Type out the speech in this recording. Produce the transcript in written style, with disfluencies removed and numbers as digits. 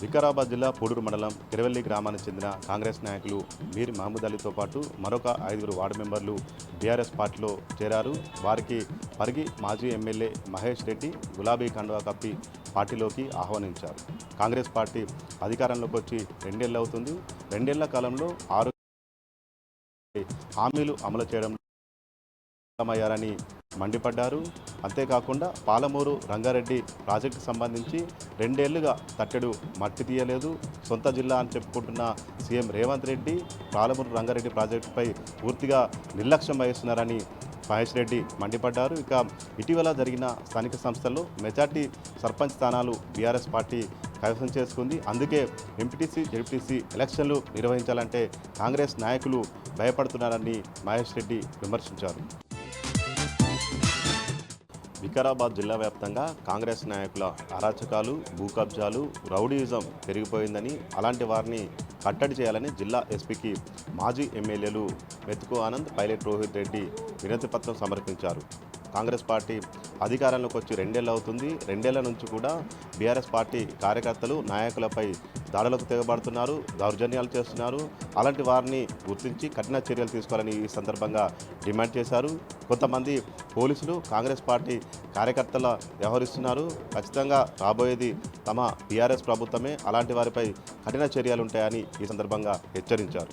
వికారాబాద్ జిల్లా పూడూరు మండలం కిరవెల్లి గ్రామానికి చెందిన కాంగ్రెస్ నాయకులు మీర్ మహమూద్ అలీతో పాటు మరొక 5 వార్డు మెంబర్లు బీఆర్ఎస్ పార్టీలో చేరారు. వారికి పరిగి మాజీ ఎమ్మెల్యే మహేష్ రెడ్డి గులాబీ కండువా కప్పి పార్టీలోకి ఆహ్వానించారు. కాంగ్రెస్ పార్టీ అధికారంలోకి వచ్చి 2 ఏళ్లు అవుతుంది. 2 ఏళ్ల కాలంలో 6 హామీలు అమలు చేయడం అయ్యారని మండిపడ్డారు. అంతేకాకుండా పాలమూరు రంగారెడ్డి ప్రాజెక్టుకు సంబంధించి 2 ఏళ్లుగా తట్టెడు మట్టి తీయలేదు. సొంత జిల్లా అని చెప్పుకుంటున్న సీఎం రేవంత్ రెడ్డి పాలమూరు రంగారెడ్డి ప్రాజెక్టుపై పూర్తిగా నిర్లక్ష్యం వహిస్తున్నారని మహేష్ రెడ్డి మండిపడ్డారు. ఇక ఇటీవల జరిగిన స్థానిక సంస్థల్లో మెజార్టీ సర్పంచ్ స్థానాలు బీఆర్ఎస్ పార్టీ కైవసం చేసుకుంది. అందుకే ఎంపీటీసీ జెడ్పీటీసీ ఎలక్షన్లు నిర్వహించాలంటే కాంగ్రెస్ నాయకులు భయపడుతున్నారని మహేష్ రెడ్డి విమర్శించారు. వికారాబాద్ జిల్లా వ్యాప్తంగా కాంగ్రెస్ నాయకుల అరాచకాలు, భూ కబ్జాలు, రౌడీయిజం పెరిగిపోయిందని, అలాంటి వారిని కట్టడి చేయాలని జిల్లా ఎస్పీకి మాజీ ఎమ్మెల్యేలు మెతుకు ఆనంద్, పైలట్ రోహిత్ రెడ్డి వినతి పత్రం సమర్పించారు. కాంగ్రెస్ పార్టీ అధికారంలోకి వచ్చి 2 ఏళ్ళు అవుతుంది. 2 ఏళ్ల నుంచి కూడా బీఆర్ఎస్ పార్టీ కార్యకర్తలు నాయకులపై దాడులకు తెగబడుతున్నారు, దౌర్జన్యాలు చేస్తున్నారు. అలాంటి వారిని గుర్తించి కఠిన చర్యలు తీసుకోవాలని ఈ సందర్భంగా డిమాండ్ చేశారు. కొంతమంది పోలీసులు కాంగ్రెస్ పార్టీ కార్యకర్తల వ్యవహరిస్తున్నారు. ఖచ్చితంగా రాబోయేది తమ బీఆర్ఎస్ ప్రభుత్వమే, అలాంటి వారిపై కఠిన చర్యలు ఉంటాయని ఈ సందర్భంగా హెచ్చరించారు.